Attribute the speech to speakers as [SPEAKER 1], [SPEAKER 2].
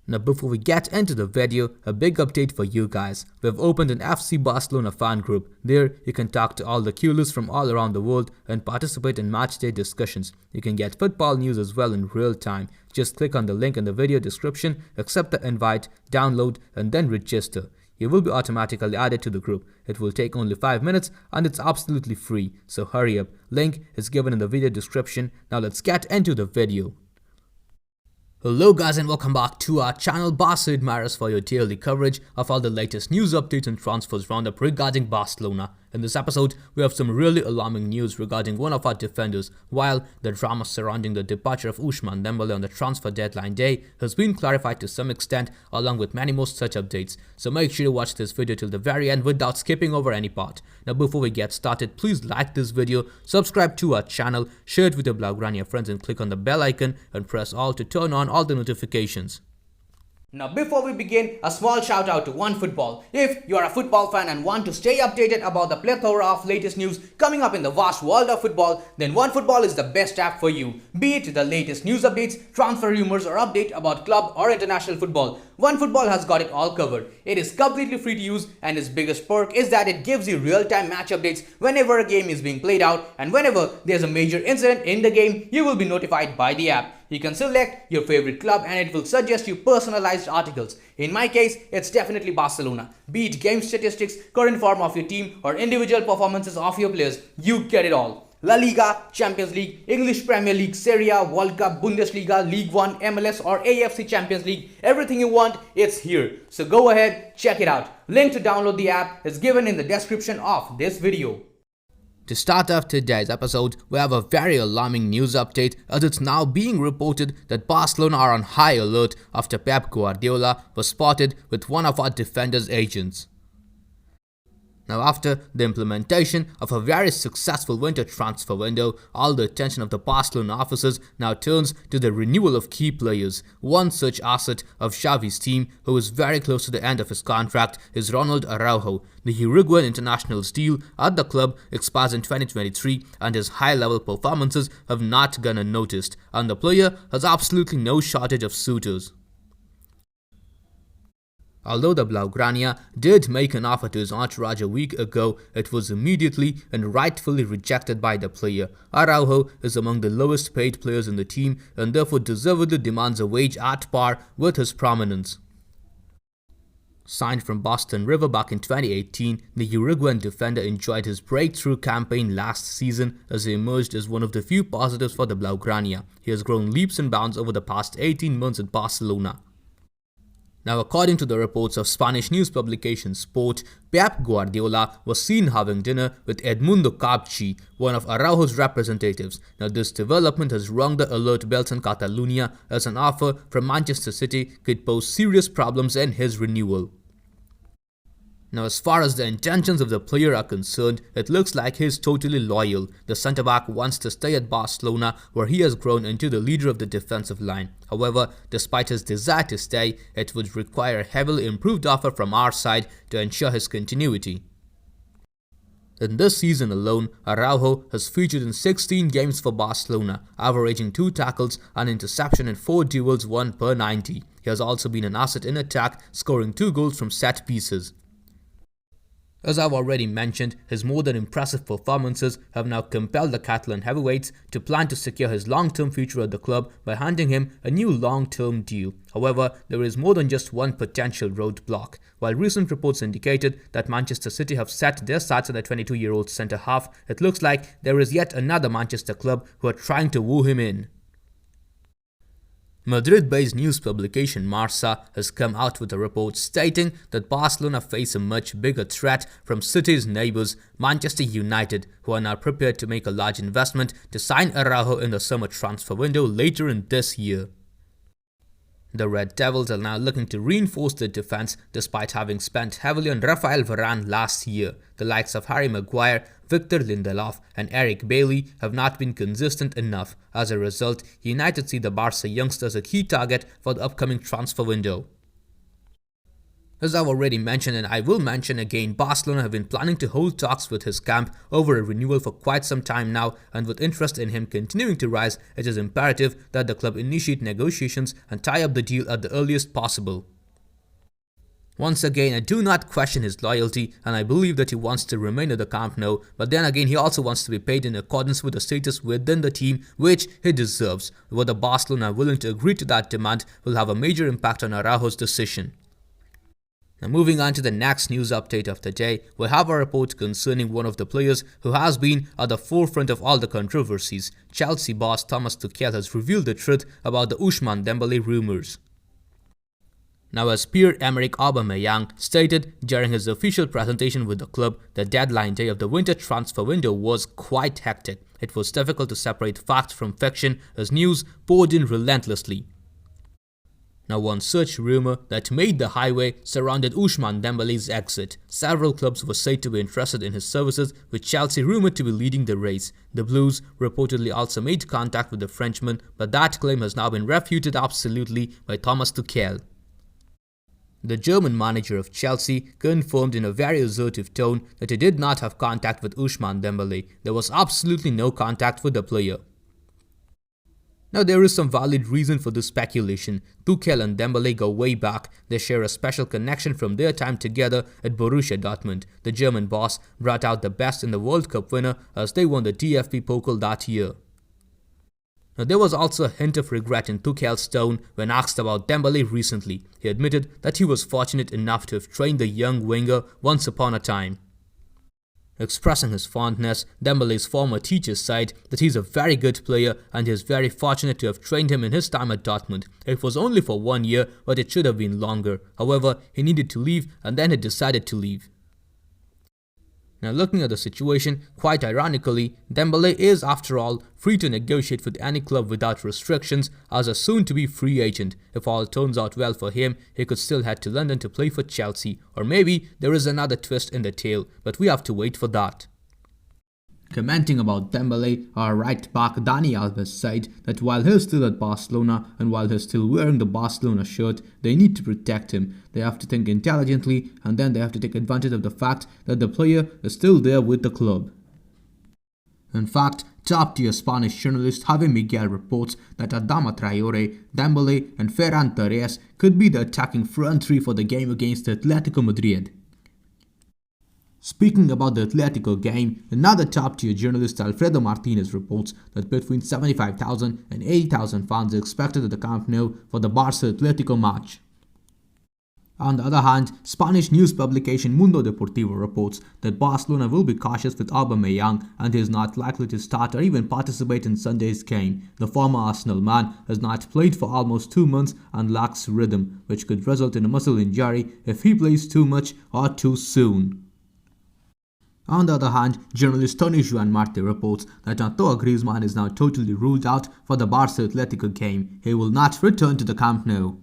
[SPEAKER 1] Now before we get into the video, a big update for you guys. We've opened an FC Barcelona fan group. There you can talk to all the coolers from all around the world and participate in matchday discussions. You can get football news as well in real time. Just click on the link in the video description, accept the invite, download and then register. You will be automatically added to the group. It will take only 5 minutes and it's absolutely free. So hurry up. Link is given in the video description. Now let's get into the video. Hello guys and welcome back to our channel Barca Admirers for your daily coverage of all the latest news updates and transfers roundup regarding Barcelona. In this episode, we have some really alarming news regarding one of our defenders, while the drama surrounding the departure of Ousmane Dembele on the transfer deadline day has been clarified to some extent, along with many more such updates. So make sure to watch this video till the very end without skipping over any part. Now before we get started, please like this video, subscribe to our channel, share it with your Blaugrana friends and click on the bell icon and press all to turn on all the notifications.
[SPEAKER 2] Now before we begin, a small shout out to OneFootball. If you are a football fan and want to stay updated about the plethora of latest news coming up in the vast world of football, then OneFootball is the best app for you. Be it the latest news updates, transfer rumors or update about club or international football, OneFootball has got it all covered. It is completely free to use and its biggest perk is that it gives you real-time match updates whenever a game is being played out, and whenever there's a major incident in the game, you will be notified by the app. You can select your favorite club and it will suggest you personalized articles. In my case, it's definitely Barcelona. Be it game statistics, current form of your team or individual performances of your players, you get it all. La Liga, Champions League, English Premier League, Serie A, World Cup, Bundesliga, League One, MLS or AFC Champions League, everything you want, it's here. So go ahead, check it out. Link to download the app is given in the description of this video.
[SPEAKER 1] To start off today's episode, we have a very alarming news update as it's now being reported that Barcelona are on high alert after Pep Guardiola was spotted with one of our defenders' agents. Now after the implementation of a very successful winter transfer window, all the attention of the Barcelona officers now turns to the renewal of key players. One such asset of Xavi's team, who is very close to the end of his contract, is Ronald Araujo. The Uruguayan international's deal at the club expires in 2023 and his high-level performances have not gone unnoticed, and the player has absolutely no shortage of suitors. Although the Blaugrana did make an offer to his entourage a week ago, it was immediately and rightfully rejected by the player. Araujo is among the lowest paid players in the team and therefore deservedly demands a wage at par with his prominence. Signed from Boston River back in 2018, the Uruguayan defender enjoyed his breakthrough campaign last season as he emerged as one of the few positives for the Blaugrana. He has grown leaps and bounds over the past 18 months at Barcelona. Now according to the reports of Spanish news publication Sport, Pep Guardiola was seen having dinner with Edmundo Capchi, one of Araujo's representatives. Now this development has rung the alert bells in Catalonia as an offer from Manchester City could pose serious problems in his renewal. Now as far as the intentions of the player are concerned, it looks like he is totally loyal. The centre-back wants to stay at Barcelona where he has grown into the leader of the defensive line. However, despite his desire to stay, it would require a heavily improved offer from our side to ensure his continuity. In this season alone, Araujo has featured in 16 games for Barcelona, averaging 2 tackles, an interception and 4 duels won per 90. He has also been an asset in attack, scoring 2 goals from set pieces. As I've already mentioned, his more than impressive performances have now compelled the Catalan heavyweights to plan to secure his long-term future at the club by handing him a new long-term deal. However, there is more than just one potential roadblock. While recent reports indicated that Manchester City have set their sights on the 22-year-old centre-half, it looks like there is yet another Manchester club who are trying to woo him in. Madrid-based news publication Marca has come out with a report stating that Barcelona face a much bigger threat from City's neighbours, Manchester United, who are now prepared to make a large investment to sign Araujo in the summer transfer window later in this year. The Red Devils are now looking to reinforce their defence despite having spent heavily on Rafael Varane last year. The likes of Harry Maguire, Victor Lindelof and Eric Bailly have not been consistent enough. As a result, United see the Barca youngster as a key target for the upcoming transfer window. As I've already mentioned and I will mention again, Barcelona have been planning to hold talks with his camp over a renewal for quite some time now, and with interest in him continuing to rise, it is imperative that the club initiate negotiations and tie up the deal at the earliest possible. Once again, I do not question his loyalty and I believe that he wants to remain at the Camp Nou, but then again he also wants to be paid in accordance with the status within the team which he deserves. Whether Barcelona are willing to agree to that demand will have a major impact on Araujo's decision. Now moving on to the next news update of the day, we have a report concerning one of the players who has been at the forefront of all the controversies. Chelsea boss Thomas Tuchel has revealed the truth about the Ousmane Dembélé rumours. Now, as Pierre-Emerick Aubameyang stated during his official presentation with the club, the deadline day of the winter transfer window was quite hectic. It was difficult to separate fact from fiction as news poured in relentlessly. Now, one such rumor that made the highway surrounded Ousmane Dembélé's exit. Several clubs were said to be interested in his services, with Chelsea rumored to be leading the race. The Blues reportedly also made contact with the Frenchman, but that claim has now been refuted absolutely by Thomas Tuchel. The German manager of Chelsea confirmed in a very assertive tone that he did not have contact with Ousmane Dembélé. There was absolutely no contact with the player. Now, there is some valid reason for this speculation. Tuchel and Dembélé go way back. They share a special connection from their time together at Borussia Dortmund. The German boss brought out the best in the World Cup winner as they won the DFB Pokal that year. Now, there was also a hint of regret in Tuchel's tone when asked about Dembélé recently. He admitted that he was fortunate enough to have trained the young winger once upon a time. Expressing his fondness, Dembélé's former teachers said that he's a very good player and he is very fortunate to have trained him in his time at Dortmund. It was only for 1 year, but it should have been longer. However, he needed to leave and then he decided to leave. Now, looking at the situation, quite ironically, Dembélé is, after all, free to negotiate with any club without restrictions as a soon-to-be free agent. If all turns out well for him, he could still head to London to play for Chelsea. Or maybe there is another twist in the tale, but we have to wait for that. Commenting about Dembélé, our right back Dani Alves said that while he's still at Barcelona and while he's still wearing the Barcelona shirt, they need to protect him. They have to think intelligently and then they have to take advantage of the fact that the player is still there with the club. In fact, top-tier Spanish journalist Javi Miguel reports that Adama Traore, Dembélé and Ferran Torres could be the attacking front three for the game against Atletico Madrid. Speaking about the Atletico game, another top-tier journalist Alfredo Martinez reports that between 75,000 and 80,000 fans are expected at the Camp Nou for the Barca-Atletico match. On the other hand, Spanish news publication Mundo Deportivo reports that Barcelona will be cautious with Aubameyang and he is not likely to start or even participate in Sunday's game. The former Arsenal man has not played for almost 2 months and lacks rhythm, which could result in a muscle injury if he plays too much or too soon. On the other hand, journalist Tony Juan Marte reports that Antoine Griezmann is now totally ruled out for the Barca-Atletico game. He will not return to the Camp Nou.